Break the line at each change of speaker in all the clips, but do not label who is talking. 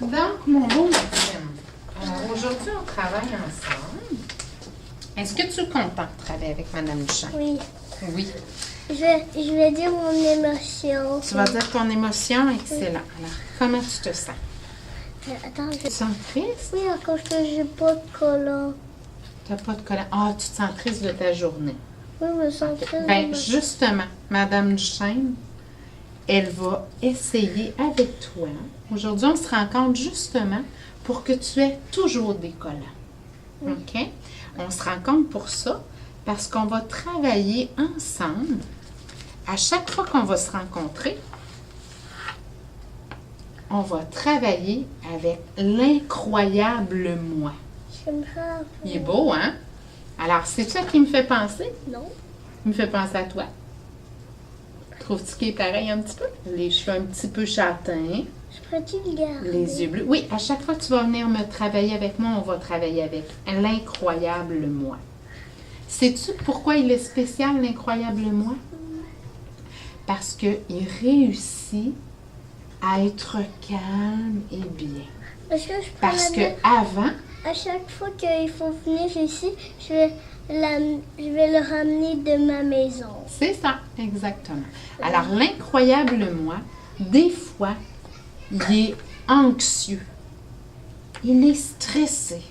Donc, mon beau Maxime, aujourd'hui, on travaille ensemble. Est-ce que tu es content de travailler avec Mme Duchamp?
Oui.
Oui.
Je vais dire mon émotion.
Tu vas dire ton émotion? Excellent. Alors, comment tu te sens?
Attends,
Tu te sens triste?
Oui, à cause que j'ai pas de collant.
Tu n'as pas de collant. Ah, tu te sens triste de ta journée.
Oui, je me sens très
Bien, justement, Mme Duchesne, elle va essayer avec toi. Aujourd'hui, on se rencontre justement pour que tu aies toujours des collants. OK? On se rencontre pour ça parce qu'on va travailler ensemble. À chaque fois qu'on va se rencontrer, on va travailler avec l'incroyable moi.
J'aime ça.
Il est beau, hein? Alors, c'est ça qui me fait penser?
Non.
Il me fait penser à toi. Trouves-tu qu'il est pareil un petit peu? Les cheveux un petit peu châtains,
Je pourrais-tu le garder?
les yeux bleus. Oui, à chaque fois que tu vas venir me travailler avec moi, on va travailler avec l'incroyable moi. Sais-tu pourquoi il est spécial, l'incroyable moi? Parce qu'il réussit à être calme et bien.
Est-ce que je peux
Parce
la mettre-
qu'avant,
À chaque fois qu'il faut venir ici, je vais le ramener de ma maison.
c'est ça, exactement. Alors, l'incroyable moi, des fois, il est anxieux. Il est stressé.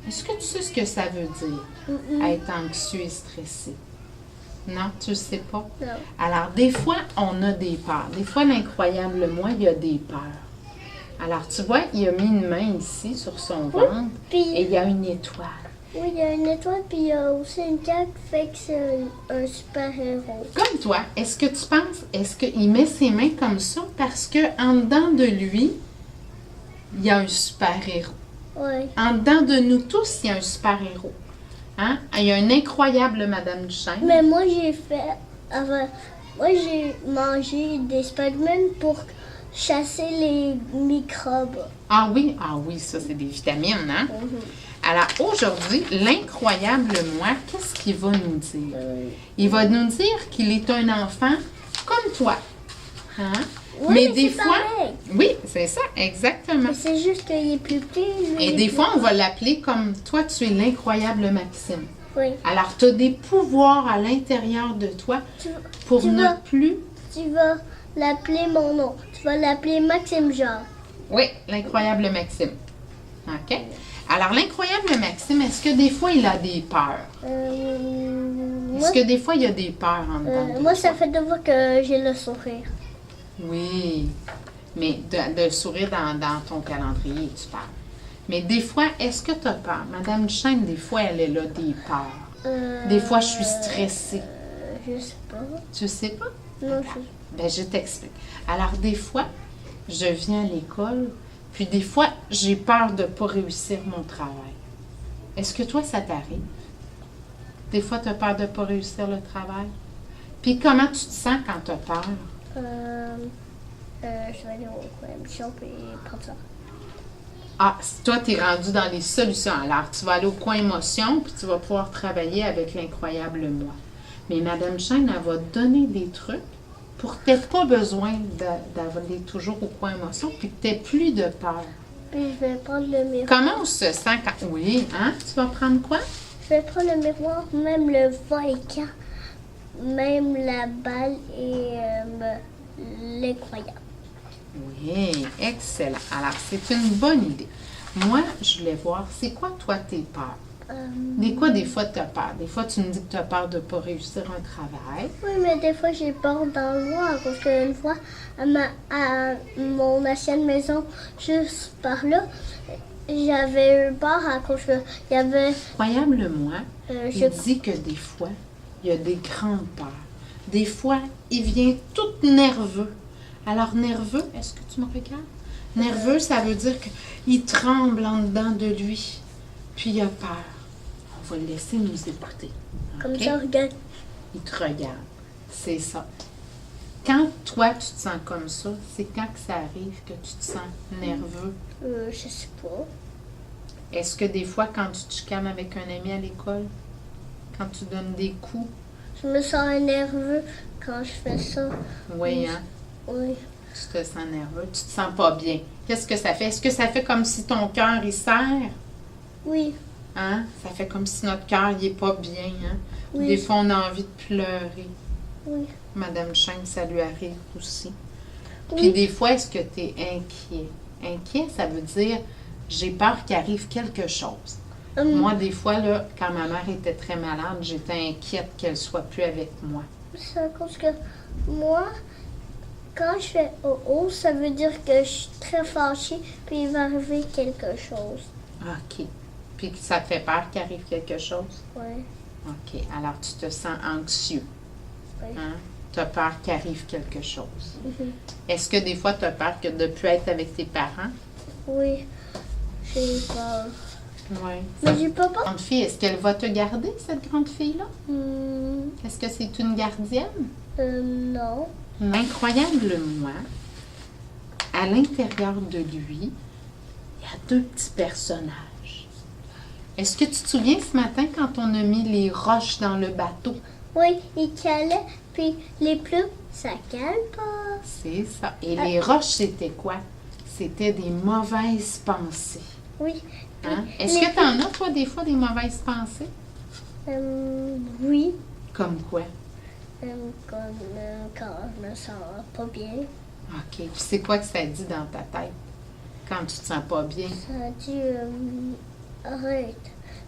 Est-ce que tu sais ce que ça veut dire, être anxieux et stressé? Non, tu ne sais pas?
Non.
Alors, des fois, on a des peurs. Des fois, l'incroyable moi, il a des peurs. Alors, tu vois, il a mis une main ici sur son ventre
Puis,
et il y a une étoile.
oui, il y a une étoile, puis il y a aussi une carte, fait que c'est un super-héros.
Comme toi, est-ce que tu penses, est-ce qu'il met ses mains comme ça parce qu'en dedans de lui, il y a un super-héros?
Oui.
En dedans de nous tous, il y a un super-héros. Hein? Il y a une incroyable Madame Duchesne.
Mais moi, moi, j'ai mangé des Spider-Man pour chasser les microbes.
Ah oui, ça c'est des vitamines, hein? Alors aujourd'hui, l'incroyable moi, qu'est-ce qu'il va nous dire? Il va nous dire qu'il est un enfant comme toi. Hein?
Oui,
mais
mais
des
c'est
fois,
pareil.
oui, c'est ça, exactement.
Mais c'est juste qu'il est plus petit. lui,
Et
il est
des
plus
fois, on
grand.
va l'appeler comme toi, tu es l'incroyable Maxime.
Oui.
Alors, tu as des pouvoirs à l'intérieur de toi pour
tu
ne
vas-
plus...
Tu vas l'appeler mon nom. Tu vas l'appeler Maxime Jean.
Oui, l'incroyable Maxime. OK? Alors, l'incroyable Maxime, est-ce que des fois, il a des peurs?
Moi,
Est-ce que des fois, il y a des peurs en dedans de
moi,
toi?
ça fait 2 fois que j'ai le sourire.
Oui, mais de sourire dans ton calendrier, tu parles. Mais des fois, est-ce que tu as peur? Madame Duchesne, des fois, elle a des peurs. Des fois, je suis stressée.
Je sais pas.
Tu sais pas?
Non, je...
Ben, je t'explique. Alors, des fois, je viens à l'école, puis des fois, j'ai peur de ne pas réussir mon travail. Est-ce que toi, ça t'arrive? Des fois, tu as peur de ne pas réussir le travail? Puis comment tu te sens quand tu as peur?
je vais aller au coin mission puis prendre ça.
Ah, toi, tu es rendu dans les solutions. Alors, tu vas aller au coin émotion, puis tu vas pouvoir travailler avec l'incroyable moi. Mais Madame Chêne, elle va te donner des trucs pour que tu n'aies pas besoin d'aller toujours au coin émotion, puis que tu n'aies plus de peur.
Puis je vais prendre le miroir.
Comment on se sent quand... Oui, hein? Tu vas prendre quoi?
Je vais prendre le miroir, même le volcan, même la balle et l'incroyable.
Oui, excellent. Alors, c'est une bonne idée. Moi, je voulais voir, c'est quoi, toi, tes peurs? Des fois, tu as peur. Des fois, tu me dis que tu as peur de ne pas réussir un travail.
Oui, mais des fois, j'ai peur dans le noir. Parce qu'une fois, à mon ancienne maison, juste par là, j'avais eu peur à cause qu'il y avait...
Incroyable, moi, il
je-
dit que des fois, il y a des grandes peurs. Des fois, il vient tout nerveux. Alors, nerveux, est-ce que tu me regardes? Nerveux, ça veut dire qu'il tremble en dedans de lui. Puis, il a peur. On va le laisser nous écouter.
Comme
OK?
ça, regarde.
Il te regarde. C'est ça. Quand toi, tu te sens comme ça, c'est quand que ça arrive que tu te sens nerveux?
Je sais pas.
Est-ce que des fois, quand tu te chicanes avec un ami à l'école, quand tu donnes des coups,
Je me sens nerveux quand je fais ça.
oui, hein?
Oui.
Tu te sens nerveux, tu te sens pas bien. Qu'est-ce que ça fait? Est-ce que ça fait comme si ton cœur, il serre?
Oui.
Hein? Ça fait comme si notre cœur, il est pas bien, hein?
Oui.
Des fois, on a envie de pleurer.
Oui.
Madame Cheng, ça lui arrive aussi.
Oui.
Puis des fois, est-ce que tu es inquiet? Inquiet, ça veut dire, j'ai peur qu'il arrive quelque chose. Moi, des fois, là, quand ma mère était très malade, j'étais inquiète qu'elle soit plus avec moi.
C'est à cause que moi, quand je fais oh oh, ça veut dire que je suis très fâchée, puis il va arriver quelque chose.
OK. Puis que ça te fait peur qu'il arrive quelque chose?
Oui.
OK. Alors, tu te sens anxieux.
Oui.
Hein? Tu as peur qu'il arrive quelque chose.
Mhm.
Est-ce que des fois, tu as peur que de ne plus être avec tes parents?
Oui. J'ai peur.
Oui.
Mais j'ai pas peur.
Grande fille, est-ce qu'elle va te garder, cette grande fille-là?
Hmm,
Est-ce que c'est une gardienne?
non.
Incroyablement, à l'intérieur de lui, il y a deux petits personnages. Est-ce que tu te souviens ce matin quand on a mis les roches dans le bateau?
Oui, il calait, puis les plumes, ça cale pas.
C'est ça. Et les roches, c'était quoi? C'était des mauvaises pensées.
Oui.
Hein? Est-ce que tu en as, toi, des fois, des mauvaises pensées?
Oui.
Comme quoi?
Comme quand je me sens pas bien.
OK. Puis c'est quoi que ça dit dans ta tête quand tu te sens pas bien?
Ça dit arrête.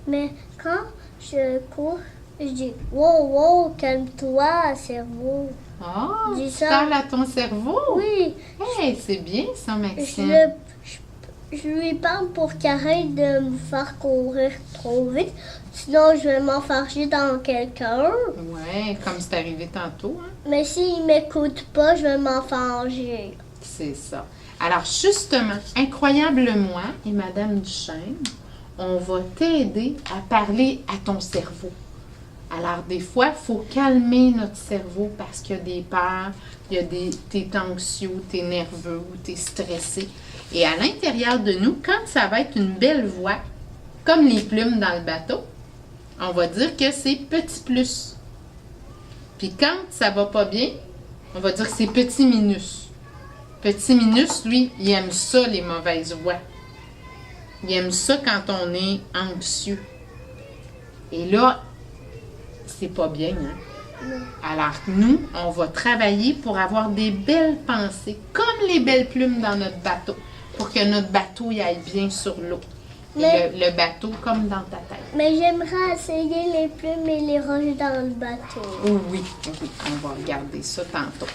Mais quand je cours, je dis wow, wow, calme-toi, cerveau.
Oh,
Dis
tu
ça.
parles à ton cerveau?
Oui.
Hey, c'est bien ça, Maxime.
Je lui parle pour qu'il arrête de me faire courir trop vite. Sinon, je vais m'enfarger dans quelqu'un.
Ouais, comme c'est arrivé tantôt, hein?
Mais s'il m'écoute pas, je vais m'enfarger.
C'est ça. Alors, justement, incroyablement, et Madame Duchesne, on va t'aider à parler à ton cerveau. Alors, des fois, il faut calmer notre cerveau parce qu'il y a des peurs, t'es anxieux, t'es nerveux ou t'es stressé. Et à l'intérieur de nous, quand ça va être une belle voix, comme les plumes dans le bateau, on va dire que c'est petit plus. Puis quand ça va pas bien, on va dire que c'est petit minus. Petit minus, lui, il aime ça, les mauvaises voix. Il aime ça quand on est anxieux. Et là, c'est pas bien, hein?
Non.
Alors, nous, on va travailler pour avoir des belles pensées, comme les belles plumes dans notre bateau, pour que notre bateau y aille bien sur l'eau.
Mais-
Le bateau comme dans ta tête.
Mais j'aimerais essayer les plumes et les roches dans le bateau.
Oh oui, oui, on va regarder ça tantôt.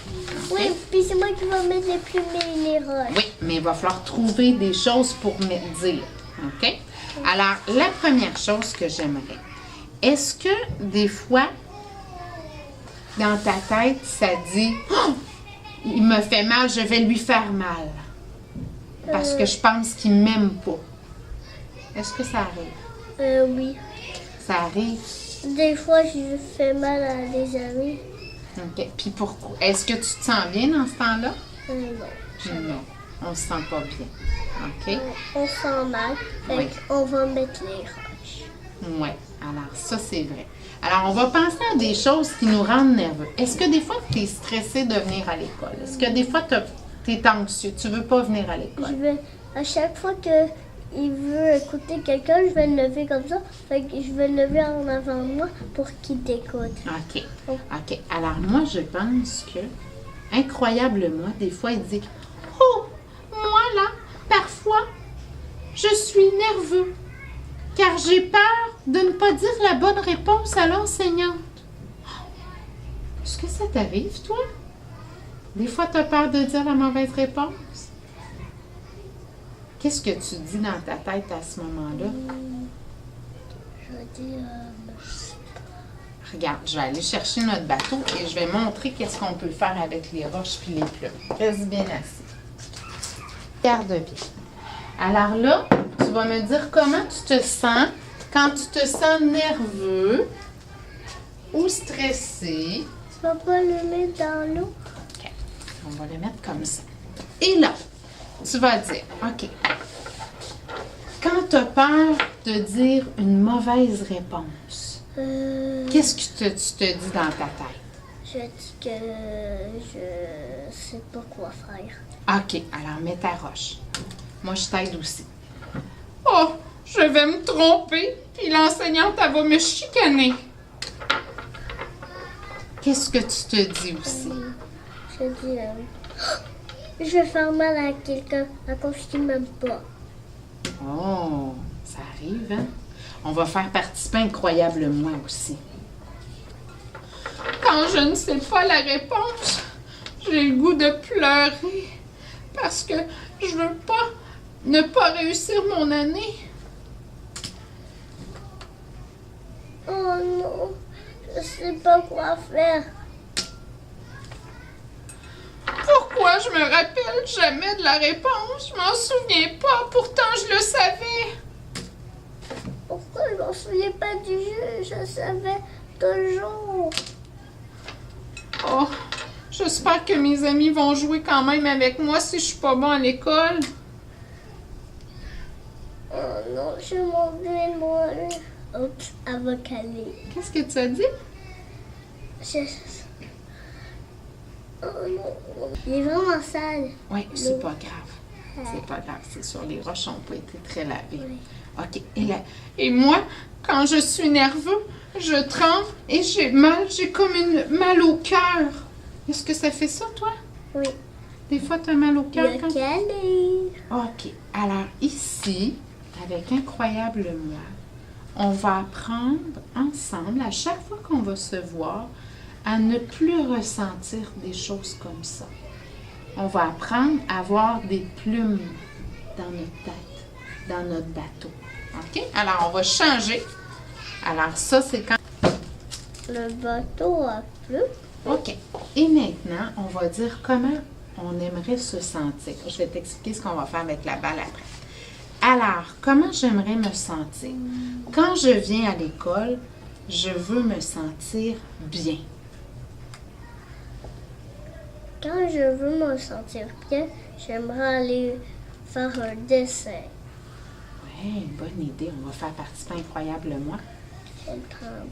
OK?
Oui, puis c'est moi qui vais mettre les plumes et les roches.
Oui, mais il va falloir trouver des choses pour me dire. OK? Alors, la première chose que j'aimerais, est-ce que des fois, dans ta tête, ça dit oh, il me fait mal, je vais lui faire mal. Parce que je pense qu'il ne m'aime pas. Est-ce que ça arrive?
Oui.
Ça arrive?
Des fois, je fais mal à des amis.
OK. Puis pourquoi? Est-ce que tu te sens bien dans ce temps-là?
Non.
Non. On se sent pas bien. OK?
On sent mal. Fait
Oui.
qu'on va mettre les roches.
Oui. Alors, ça, c'est vrai. Alors, on va penser à des choses qui nous rendent nerveux. Est-ce que des fois, tu es stressé de venir à l'école? Est-ce que des fois, tu es anxieux? Tu veux pas venir à
Je
l'école?
vais, à chaque fois que il veut écouter quelqu'un, je vais le lever comme ça. Fait que je vais le lever en avant de moi pour qu'il t'écoute.
OK. OK. Alors, moi, je pense que, incroyablement, des fois, il dit oh, moi, là, parfois, je suis nerveux, car j'ai peur de ne pas dire la bonne réponse à l'enseignante. Est-ce que ça t'arrive, toi? Des fois, tu as peur de dire la mauvaise réponse? Qu'est-ce que tu dis dans ta tête à ce moment-là?
Je vais dire.
Regarde, je vais aller chercher notre bateau et je vais montrer qu'est-ce qu'on peut faire avec les roches puis les plumes. Reste bien assis. Regarde bien. Alors là, tu vas me dire comment tu te sens quand tu te sens nerveux ou stressé.
Tu vas pas le mettre dans l'eau?
OK. On va le mettre comme ça. Et là, tu vas dire, OK, quand tu as peur de dire une mauvaise réponse, qu'est-ce que tu te dis dans ta tête?
Je dis que je sais pas quoi faire.
OK, alors mets ta roche. Moi, je t'aide aussi. Oh, je vais me tromper, puis l'enseignante, elle va me chicaner. Qu'est-ce que tu te dis aussi?
Je dis, je vais faire mal à quelqu'un à cause qu'il m'aime pas.
Oh, ça arrive, hein? On va faire participer incroyable moi aussi. Quand je ne sais pas la réponse, j'ai le goût de pleurer parce que je veux pas ne pas réussir mon année.
Oh non, je sais pas quoi faire.
Pourquoi je me rappelle jamais de la réponse? Je m'en souviens pas, pourtant je le savais.
Pourquoi je m'en souviens pas du jeu? Je savais toujours.
Oh, j'espère que mes amis vont jouer quand même avec moi si je suis pas bon à l'école.
Oh non, je m'ennuie de moi. Oups, elle va caler.
Qu'est-ce que tu as dit?
Oh non, il est vraiment sale.
Oui, c'est pas grave. C'est pas grave, c'est sûr, les roches n'ont pas été très lavées.
Oui.
OK, et moi, quand je suis nerveux, je tremble et j'ai comme une mal au cœur. Est-ce que ça fait ça, toi?
Oui.
Des fois, tu as mal au cœur
Il a calé.
OK, alors ici, avec Incroyable Moi, on va apprendre ensemble, à chaque fois qu'on va se voir, à ne plus ressentir des choses comme ça. On va apprendre à avoir des plumes dans notre tête, dans notre bateau. OK? Alors, on va changer. Alors, ça, c'est quand...
Le bateau a plu.
OK. Et maintenant, on va dire comment on aimerait se sentir. Je vais t'expliquer ce qu'on va faire avec la balle après. Alors, comment j'aimerais me sentir? Quand je viens à l'école, je veux me sentir bien.
Quand je veux me sentir bien, j'aimerais aller faire un dessin.
Oui, une bonne idée. On va faire participer Incroyable Moi.
Je le prends.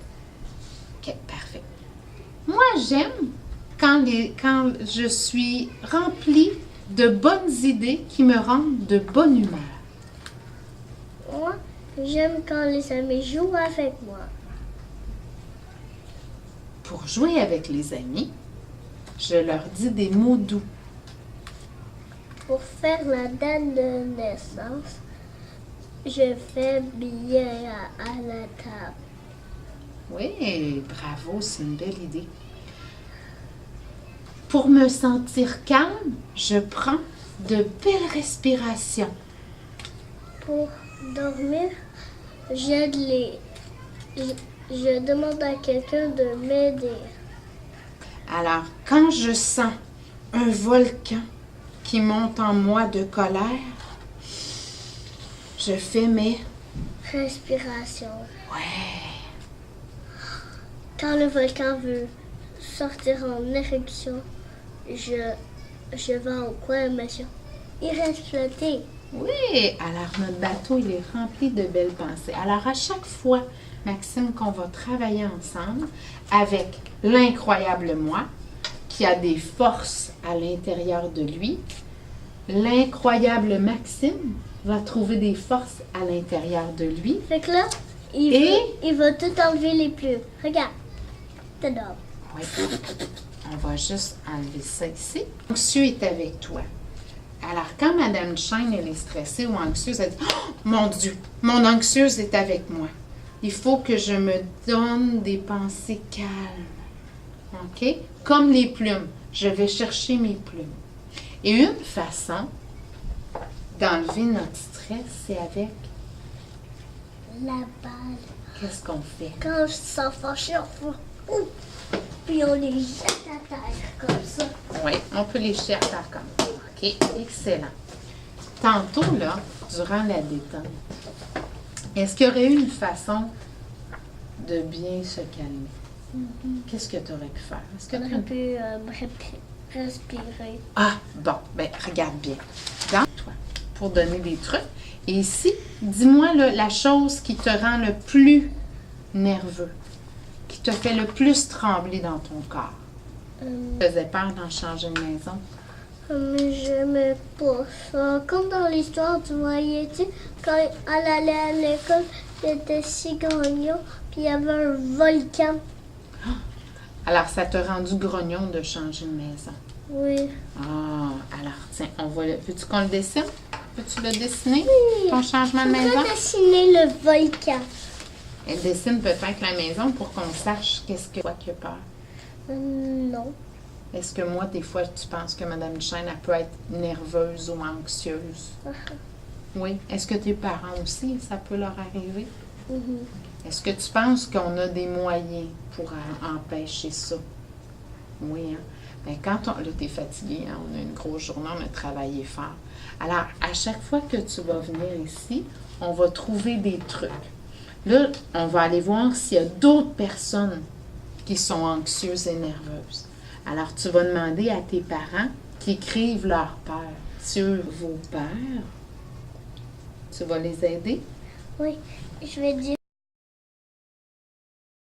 OK, parfait. Moi, j'aime quand je suis remplie de bonnes idées qui me rendent de bonne humeur.
Moi, j'aime quand les amis jouent avec moi.
Pour jouer avec les amis, je leur dis des mots doux.
Pour faire la date de naissance, je fais billet à la table.
Oui, bravo, c'est une belle idée. Pour me sentir calme, je prends de belles respirations.
Pour dormir, j'aide je demande à quelqu'un de m'aider.
Alors, quand je sens un volcan qui monte en moi de colère, je fais mes...
Respiration.
Ouais.
Quand le volcan veut sortir en éruption, je vais au coin, monsieur. Il reste flotté.
Oui, alors notre bateau, il est rempli de belles pensées. Alors, à chaque fois, Maxime, qu'on va travailler ensemble avec l'incroyable moi, qui a des forces à l'intérieur de lui, l'incroyable Maxime va trouver des forces à l'intérieur de lui.
Fait que là, il va tout enlever les plumes. Regarde. T'adores.
Oui. On va juste enlever ça ici. Anxieux est avec toi. Alors, quand Madame Shine, elle est stressée ou anxieuse, elle dit « Oh, mon Dieu, mon anxieuse est avec moi. Il faut que je me donne des pensées calmes. » OK? Comme les plumes. Je vais chercher mes plumes. Et une façon d'enlever notre stress, c'est avec
la balle.
Qu'est-ce qu'on fait?
Quand je sens fâché, on fait ouh, puis on les jette à terre comme ça.
Oui, on peut les jeter à terre comme ça. OK, excellent. Tantôt, là, durant la détente, est-ce qu'il y aurait eu une façon de bien se calmer? Qu'est-ce que tu aurais pu faire? Est-ce que
On
tu
aurait pu respirer.
Ah, bon, ben regarde bien. Dans toi, pour donner des trucs. Et ici, dis-moi là, la chose qui te rend le plus nerveux, qui te fait le plus trembler dans ton corps. faisait peur d'en changer de maison?
J'aimais pas ça. Comme dans l'histoire, tu voyais-tu, quand elle allait à l'école, il était si grognon, puis il y avait un volcan.
Alors, ça t'a rendu grognon de changer de maison?
Oui.
Ah, alors tiens, on va le... Veux-tu qu'on le dessine? Peux-tu le dessiner,
Oui.
ton changement de
Je
maison?
peux dessiner le volcan.
Elle dessine peut-être la maison pour qu'on sache qu'est-ce que toi qui as peur.
Non.
Est-ce que moi, des fois, tu penses que Mme Duchesne, elle peut être nerveuse ou anxieuse? Oui. Est-ce que tes parents aussi, ça peut leur arriver?
Mhm.
Est-ce que tu penses qu'on a des moyens pour empêcher ça? Oui, hein? Bien, quand on... Là, t'es fatigué, hein? On a une grosse journée, on a travaillé fort. Alors, à chaque fois que tu vas venir ici, on va trouver des trucs. Là, on va aller voir s'il y a d'autres personnes qui sont anxieuses et nerveuses. Alors, tu vas demander à tes parents qui écrivent leur peur sur vos peurs. Tu vas les aider?
Oui. Je vais dire